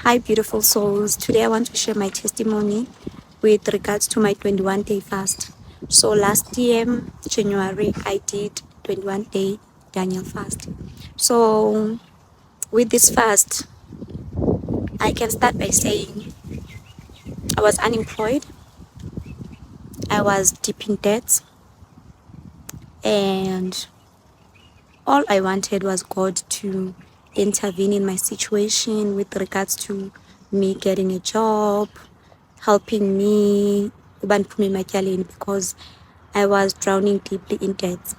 Hi, beautiful souls. Today I want to share my testimony with regards to my 21-day fast. So last year, January, I did 21-day Daniel fast. So with this fast, I can start by saying I was unemployed, I was deep in debt, and all I wanted was God to intervene in my situation with regards to me getting a job, helping me because I was drowning deeply in debt.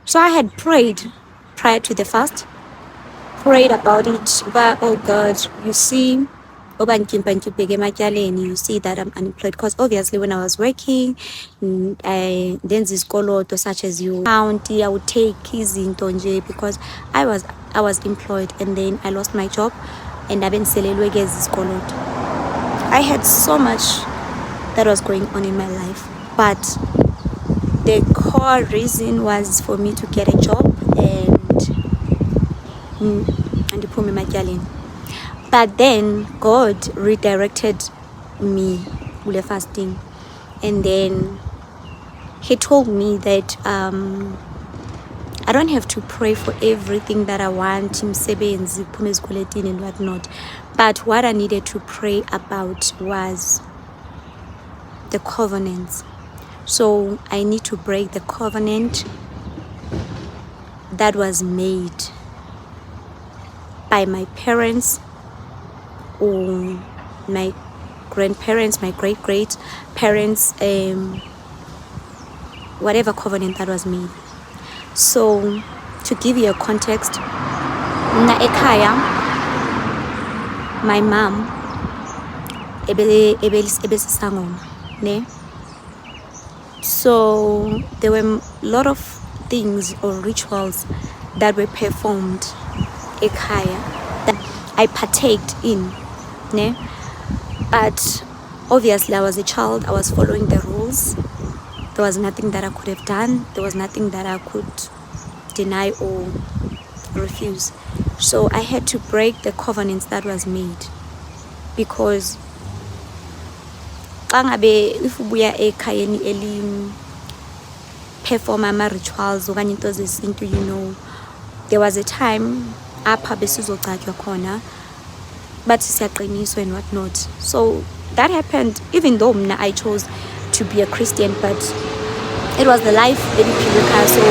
So I had prayed prior to the fast, prayed about it, but oh God, you see, you see that I'm unemployed because obviously when I was working, then this koloto such as you county, I would take izinto nje because I was employed and then I lost my job and I've been selling this koloto. I had so much that was going on in my life, but the core reason was for me to get a job and put me matyaleni. But then God redirected me with the fasting, and then He told me that I don't have to pray for everything that I want, and whatnot. But what I needed to pray about was the covenants. So I need to break the covenant that was made by my parents or my grandparents, my great parents, whatever covenant that was made. So to give you a context, na ekhaya, my mom ebesisangoma, ne. So there were a lot of things or rituals that were performed ekhaya that I partaked in, ne. But obviously I was a child, I was following the rules. There was nothing that I could have done, there was nothing that I could deny or refuse. So I had to break the covenants that was made, because if ubuya ekhayeni perform ama-rituals okanye into zesintu, you know, there was a time apha besizogcatywa khona bathi siyaqiniswa and whatnot. So that happened even though I chose to be a Christian, but it was the life so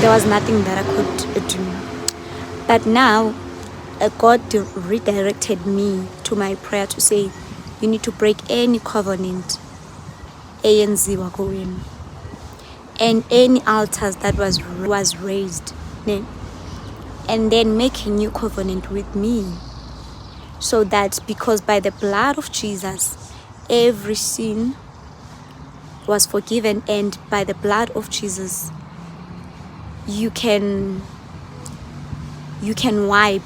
there was nothing that I could do. But now God redirected me to my prayer to say, you need to break any covenant eyenziwa kowenu and any altars that was raised, and then make a new covenant with me, so that because by the blood of Jesus every sin was forgiven, and by the blood of Jesus you can wipe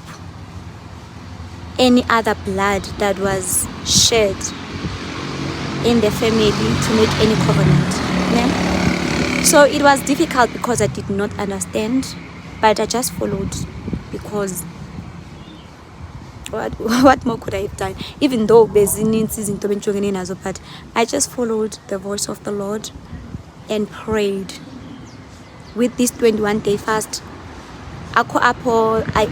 any other blood that was shed in the family to make any covenant. So it was difficult because I did not understand, but I just followed, because what more could I have done? Even though but I just followed the voice of the Lord and prayed. With this 21-day fast, I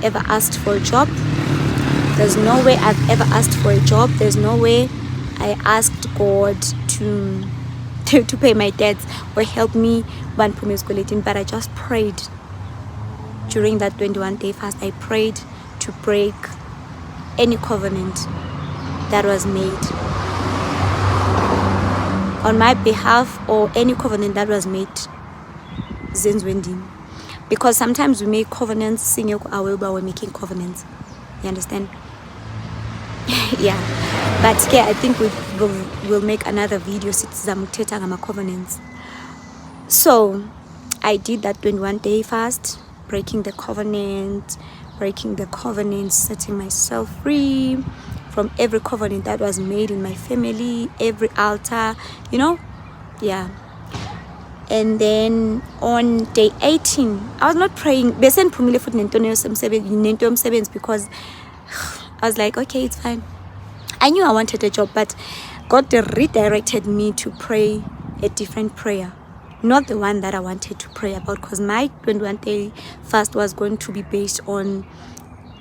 ever asked for a job. There's no way I've ever asked for a job. There's no way I asked God to pay my debts or help me, but I just prayed. During that 21-day fast, I prayed to break any covenant that was made on my behalf, or any covenant that was made zenzwendim. Because sometimes we make covenants, sing but we're making covenants. You understand? Yeah. But yeah, I think we'll make another video covenants. So I did that 21-day fast, breaking the covenant, setting myself free from every covenant that was made in my family, every altar, you know. Yeah. And then on day 18, I was not praying because I was like, okay, it's fine. I knew I wanted a job, but God redirected me to pray a different prayer, not the one that I wanted to pray about, because my 21 day fast was going to be based on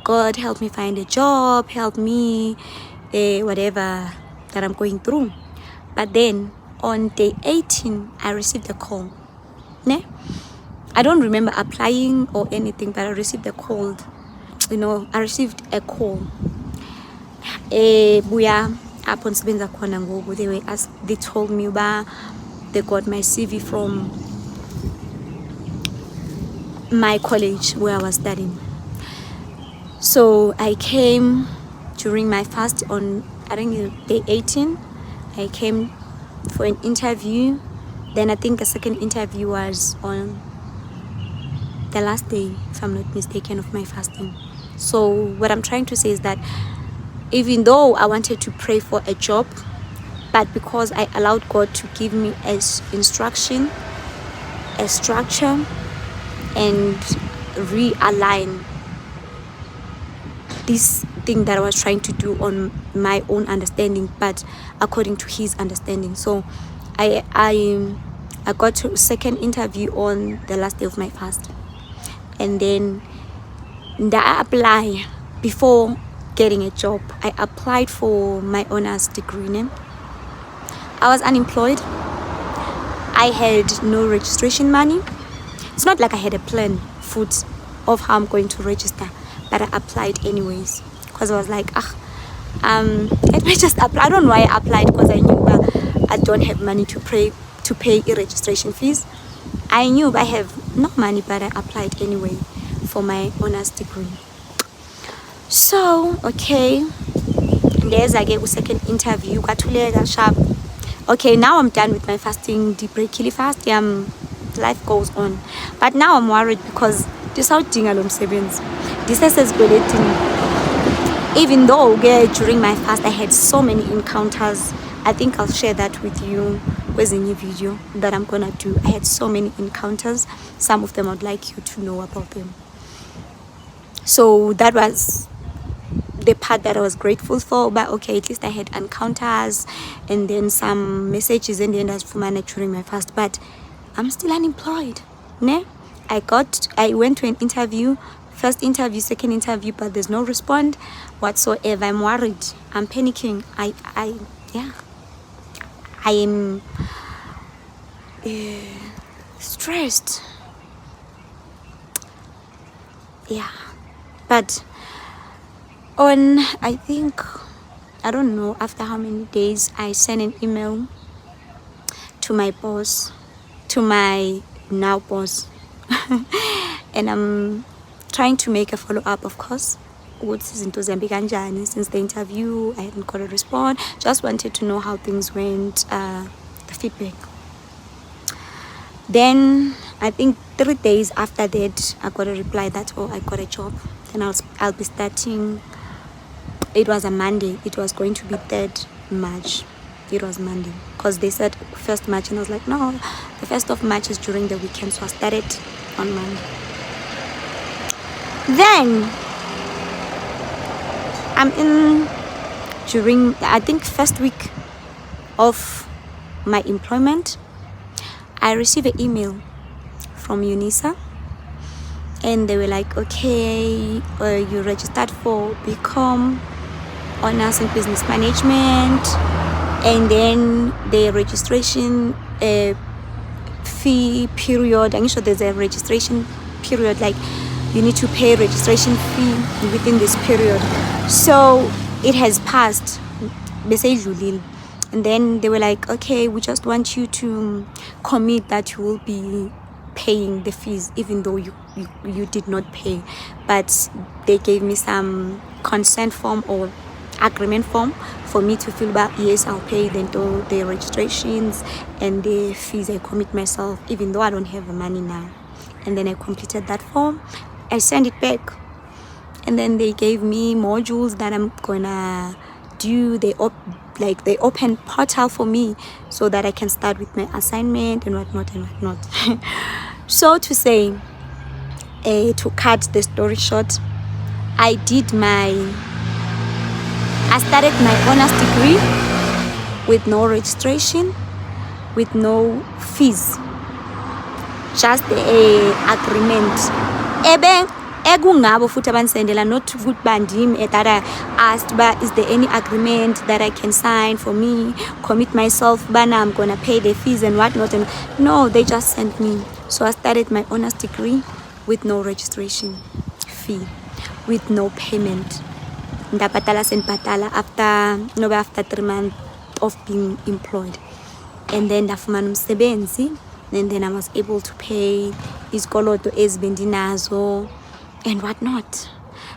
God, help me find a job, help me, whatever that I'm going through. But then on day 18, I received a call. Ne? I don't remember applying or anything, but I received a call. I received a call. Buya apho ngisebenza khona ngoku, they told me they got my CV from my college where I was studying. So I came during my fast on, I think, day 18. I came for an interview. Then I think a second interview was on the last day, if I'm not mistaken, of my fasting. So what I'm trying to say is that even though I wanted to pray for a job, but because I allowed God to give me as instruction, a structure, and realign this thing that I was trying to do on my own understanding, but according to His understanding. So I got to second interview on the last day of my fast, and then I apply before getting a job. I applied for my honors degree. I was unemployed. I had no registration money. It's not like I had a plan foot of how I'm going to register, but I applied anyways because I was like, let me just apply. I don't know why I applied, because I knew I don't have money to pay registration fees. I knew I have no money, but I applied anyway for my honors degree. So okay, there's again a second interview. Sharp. Okay, now I'm done with my fasting, deep breakily fast. Life goes on, but now I'm worried because this out thing alone savings. This is escalating. Even though during my fast I had so many encounters, I think I'll share that with you with a new video that I'm gonna do. I had so many encounters. Some of them I'd like you to know about them. So that was the part that I was grateful for. But okay, at least I had encounters and then some messages in the end as for my during my fast. But I'm still unemployed. Ne? I went to an interview, first interview, second interview, but there's no response whatsoever. I'm worried. I'm panicking. I am stressed. Yeah. But I think, I don't know after how many days, I sent an email to my boss, to my now boss, and I'm trying to make a follow-up, of course. Since the interview I hadn't got a response, just wanted to know how things went, the feedback. Then I think 3 days after that I got a reply that I got a job. Then I'll be starting. It was a Monday. It was going to be 3rd March. It was Monday because they said 1st March, and I was like, no, the 1st of March is during the weekend, so I started on Monday. Then I'm in during, I think, 1st week of my employment. I received an email from UNISA, and they were like, okay, you registered for BCom Honors in Business Management, and then the registration fee period. I'm sure there's a registration period, like you need to pay registration fee within this period. So it has passed, and then they were like, okay, we just want you to commit that you will be paying the fees even though you did not pay. But they gave me some consent form or agreement form for me to fill back. Yes, I'll pay the registrations and the fees. I commit myself even though I don't have the money now. And then I completed that form. I sent it back, and then they gave me modules that I'm gonna do. They open portal for me so that I can start with my assignment and whatnot. So to say, to cut the story short, I did my started my honors degree with no registration, with no fees, just a agreement. Egungabo futhi abanisendela, not ukuthi bandimi that I asked, but is there any agreement that I can sign for me, commit myself, bana I'm gonna pay the fees and whatnot? And no, they just sent me. So I started my honors degree with no registration fee, with no payment. Ndapatala senpatala after 3 months of being employed, and then ndafumana umsebenzi, and then I was able to pay izikoloto ezibendinazo and whatnot.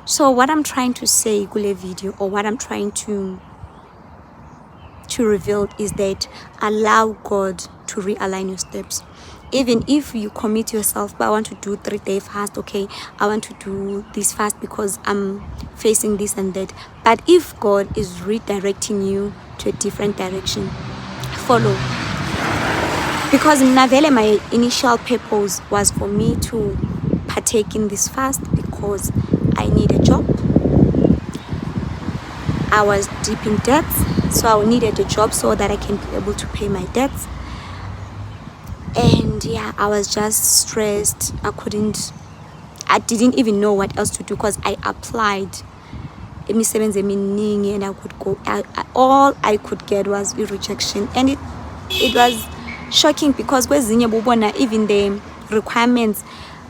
So what I'm trying to say kule video, or what I'm trying to reveal, is that allow God to realign your steps. Even if you commit yourself, but I want to do 3-day fast, okay, I want to do this fast because I'm facing this and that. But if God is redirecting you to a different direction, follow. Because my initial purpose was for me to partake in this fast because I need a job. I was deep in debts, so I needed a job so that I can be able to pay my debts. And yeah, I was just stressed. I didn't even know what else to do because I applied imisebenzi eminingi and I could go. All I could get was a rejection, and it was shocking because kwezinye bubona even the requirements,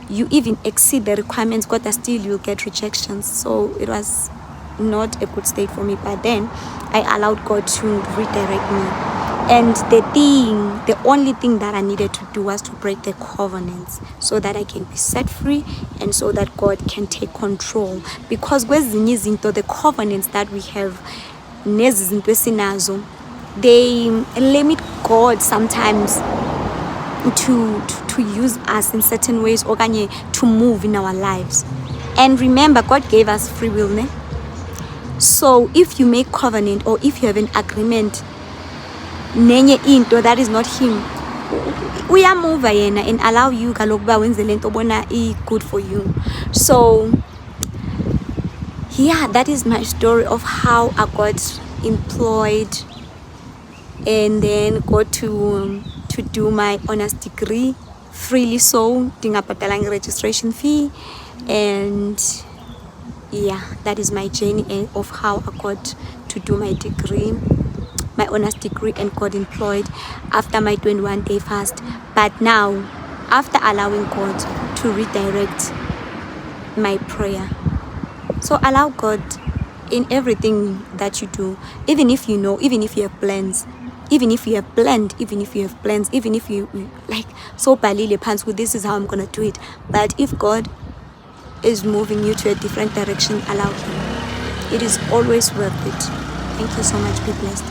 you even exceed the requirements, but still you get rejections. So it was not a good state for me. But then I allowed God to redirect me. And the only thing that I needed to do was to break the covenants so that I can be set free and so that God can take control. Because the covenants that we have, they limit God sometimes to use us in certain ways, or to move in our lives. And remember, God gave us free will, ne? So if you make covenant, or if you have an agreement nenye into that is not him, uyamuva yena and allow you kalokuba wenze lento bona good for you. So yeah, that is my story of how I got employed and then got to do my honors degree freely, so ndingabhadalanga registration fee. And yeah, that is my journey of how I got to do my degree, my honors degree, and got employed after my 21-day fast. But now, after allowing God to redirect my prayer, so allow God in everything that you do, even if you know, even if you have plans, even if you have planned, even if you have plans, even if you like, so balile pants with this is how I'm gonna do it. But if God is moving you to a different direction, allow him. It is always worth it. Thank you so much. Be blessed.